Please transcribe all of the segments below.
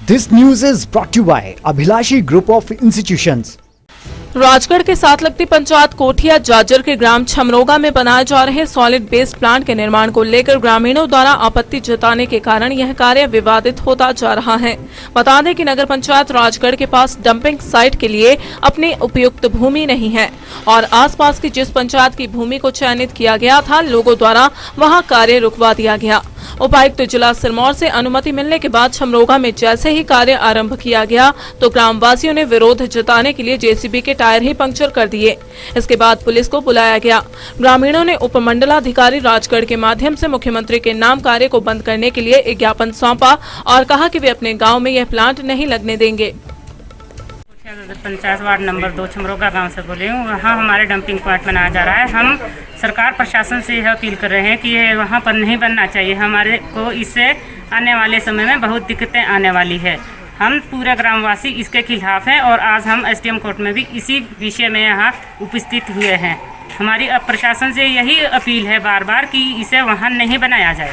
This news is brought to you by Abhilashi Group of Institutions. Rajgarh के साथ लगती पंचायत कोठिया जाजर के ग्राम छमरोगा में बनाए जा रहे सॉलिड वेस्ट प्लांट के निर्माण को लेकर ग्रामीणों द्वारा आपत्ति जताने के कारण यह कार्य विवादित होता जा रहा है। बता दें कि नगर पंचायत राजगढ़ के पास डंपिंग साइट के लिए अपनी उपयुक्त भूमि नहीं है और आसपास की जिस पंचायत की भूमि को चयनित किया गया था, लोगों द्वारा वहां कार्य रुकवा दिया गया। उपायुक्त जिला सिरमौर से अनुमति मिलने के बाद छमरोगा में जैसे ही कार्य आरंभ किया गया तो ग्रामवासियों ने विरोध जताने के लिए जेसीबी के टायर ही पंक्चर कर दिए। इसके बाद पुलिस को बुलाया गया। ग्रामीणों ने उपमंडलाधिकारी राजगढ़ के माध्यम से मुख्यमंत्री के नाम कार्य को बंद करने के लिए ज्ञापन सौंपा और कहा कि वे अपने गाँव में यह प्लांट नहीं लगने देंगे। पंचायत वार्ड नंबर 2 छमरोगा गांव से बोले हूँ। वहाँ हमारे डंपिंग पॉइंट बनाया जा रहा है। हम सरकार प्रशासन से यह अपील कर रहे हैं कि ये वहाँ पर नहीं बनना चाहिए। हमारे को इससे आने वाले समय में बहुत दिक्कतें आने वाली है। हम पूरे ग्रामवासी इसके खिलाफ हैं और आज हम एसडीएम कोर्ट में भी इसी विषय में यहाँ उपस्थित हुए हैं। हमारी अब प्रशासन से यही अपील है बार बार कि इसे वहाँ नहीं बनाया जाए।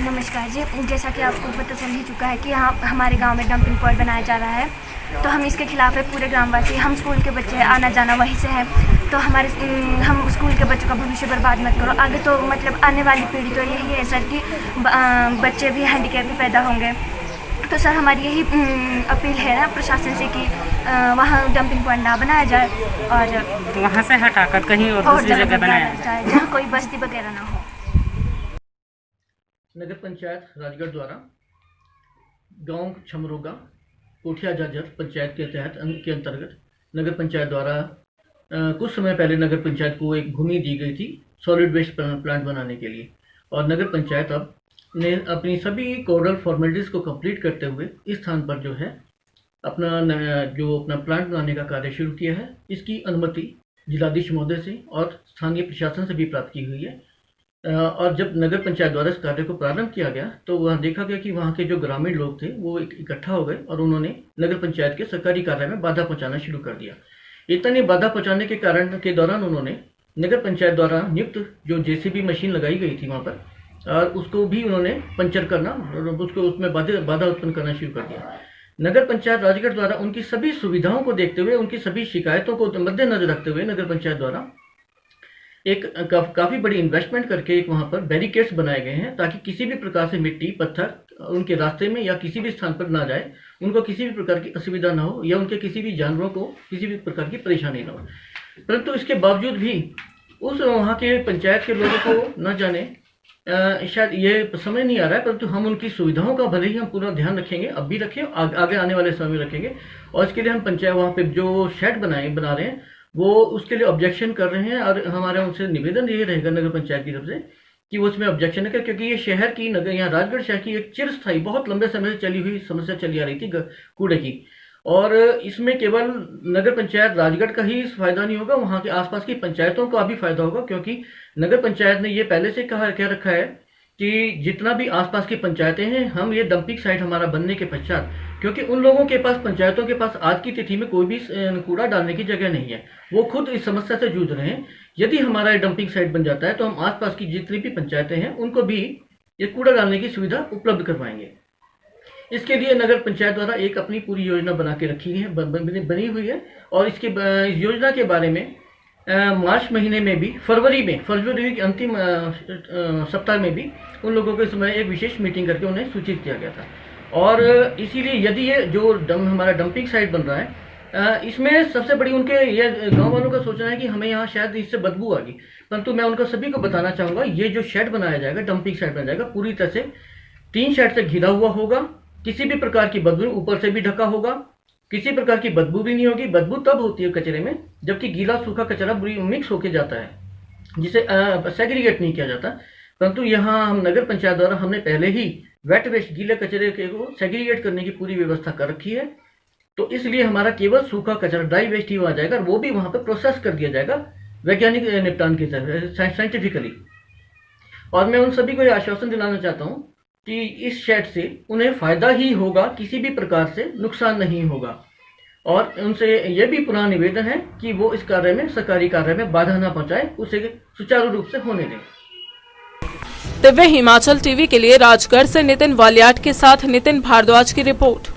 नमस्कार जी, जैसा कि आपको पता चल ही चुका है कि यहाँ हमारे गांव में डंपिंग पॉइंट बनाया जा रहा है, तो हम इसके खिलाफ है। पूरे ग्रामवासी, हम स्कूल के बच्चे आना जाना वहीं से हैं, तो हम स्कूल के बच्चों का भविष्य बर्बाद मत करो। आगे तो मतलब आने वाली पीढ़ी तो यही है सर कि बच्चे भी हैंडीकैप भी पैदा होंगे। तो सर हमारी यही अपील है ना प्रशासन से कि वहाँ डंपिंग पॉइंट ना बनाया जाए और वहाँ से हटाकर कहीं और दूसरी जगह बनाया जाए जहाँ कोई बस्ती वगैरह ना हो। नगर पंचायत राजगढ़ द्वारा गांव छमरोगा कोठिया जाजर पंचायत के अंतर्गत नगर पंचायत द्वारा कुछ समय पहले नगर पंचायत को एक भूमि दी गई थी सॉलिड वेस्ट प्लांट बनाने के लिए, और नगर पंचायत अब ने अपनी सभी कोडल फॉर्मेलिटीज़ को कंप्लीट करते हुए इस स्थान पर जो है अपना प्लांट बनाने का कार्य शुरू किया है। इसकी अनुमति जिलाधीश महोदय से और स्थानीय प्रशासन से भी प्राप्त की हुई है। और जब नगर पंचायत द्वारा इस कार्य को प्रारंभ किया गया तो वह देखा गया कि वहाँ के जो ग्रामीण लोग थे वो इकट्ठा हो गए और उन्होंने नगर पंचायत के सरकारी कार्य में बाधा पहुँचाना शुरू कर दिया। इतनी बाधा पहुँचाने के कारण के दौरान उन्होंने नगर पंचायत द्वारा नियुक्त जो जेसीबी मशीन लगाई गई थी वहाँ पर, और उसको भी उन्होंने पंचर करना, उसमें बाधा उत्पन्न करना शुरू कर दिया। नगर पंचायत राजगढ़ द्वारा उनकी सभी सुविधाओं को देखते हुए, उनकी सभी शिकायतों को मद्देनजर रखते हुए नगर पंचायत द्वारा एक काफ़ी बड़ी इन्वेस्टमेंट करके एक वहाँ पर बैरिकेड्स बनाए गए हैं ताकि किसी भी प्रकार से मिट्टी पत्थर उनके रास्ते में या किसी भी स्थान पर ना जाए, उनको किसी भी प्रकार की असुविधा ना हो या उनके किसी भी जानवरों को किसी भी प्रकार की परेशानी ना हो। परंतु इसके बावजूद भी उस वहाँ के पंचायत के लोगों को न जाने शायद ये समझ नहीं आ रहा है, परंतु हम उनकी सुविधाओं का भले ही हम पूरा ध्यान रखेंगे, अब भी रखें, आगे आने वाले समय में रखेंगे। और इसके लिए हम पंचायत वहाँ पे जो शेड बना रहे हैं वो उसके लिए ऑब्जेक्शन कर रहे हैं, और हमारा उनसे निवेदन ये रहेगा नगर पंचायत की तरफ से कि वो उसमें ऑब्जेक्शन करें, क्योंकि ये शहर की यहाँ राजगढ़ शहर की एक चिरस्थायी बहुत लंबे समय से चली हुई समस्या चली आ रही थी कूड़े की। और इसमें केवल नगर पंचायत राजगढ़ का ही फायदा नहीं होगा, वहाँ के आसपास की पंचायतों का भी फायदा होगा, क्योंकि नगर पंचायत ने ये पहले से कह रखा है कि जितना भी आसपास की पंचायतें हैं, हम ये डंपिंग साइट हमारा बनने के पश्चात, क्योंकि उन लोगों के पास, पंचायतों के पास आज की तिथि में कोई भी कूड़ा डालने की जगह नहीं है, वो खुद इस समस्या से जूझ रहे हैं। यदि हमारा ये डंपिंग साइट बन जाता है तो हम आसपास की जितनी भी पंचायतें हैं उनको भी ये कूड़ा डालने की सुविधा उपलब्ध करवाएंगे। इसके लिए नगर पंचायत द्वारा एक अपनी पूरी योजना बना के रखी है, बनी हुई है, और इसके इस योजना के बारे में मार्च महीने में भी, फरवरी के अंतिम सप्ताह में भी उन लोगों को इस समय एक विशेष मीटिंग करके उन्हें सूचित किया गया था। और इसीलिए यदि ये जो हमारा डंपिंग साइट बन रहा है, इसमें सबसे बड़ी उनके ये गांव वालों का सोचना है कि हमें यहाँ शायद इससे बदबू आ गई, परंतु मैं उनको सभी को बताना चाहूँगा, ये जो शेड बनाया जाएगा, डंपिंग साइट बनाया जाएगा, पूरी तरह से 3 शेड से घिरा हुआ होगा। किसी भी प्रकार की बदबू, ऊपर से भी ढका होगा, किसी प्रकार की बदबू भी नहीं होगी। बदबू तब होती है कचरे में जबकि गीला सूखा कचरा मिक्स होके जाता है, जिसे सेग्रीगेट नहीं किया जाता। परंतु यहाँ हम नगर पंचायत द्वारा हमने पहले ही वेट वेस्ट, गीले कचरे को सेग्रीगेट करने की पूरी व्यवस्था कर रखी है, तो इसलिए हमारा केवल सूखा कचरा, ड्राई वेस्ट ही आ जाएगा, और वो भी वहाँ पर प्रोसेस कर दिया जाएगा वैज्ञानिक निपटान की तरह, साइंटिफिकली। और मैं उन सभी को ये आश्वासन दिलाना चाहता हूँ कि इस शेड से उन्हें फ़ायदा ही होगा, किसी भी प्रकार से नुकसान नहीं होगा। और उनसे यह भी पुनः निवेदन है कि वो इस कार्य में, सरकारी कार्य में बाधा ना पहुँचाए, उसे सुचारू रूप से होने दें। दिव्य हिमाचल टीवी के लिए राजगढ़ से नितिन वालियाट के साथ नितिन भारद्वाज की रिपोर्ट।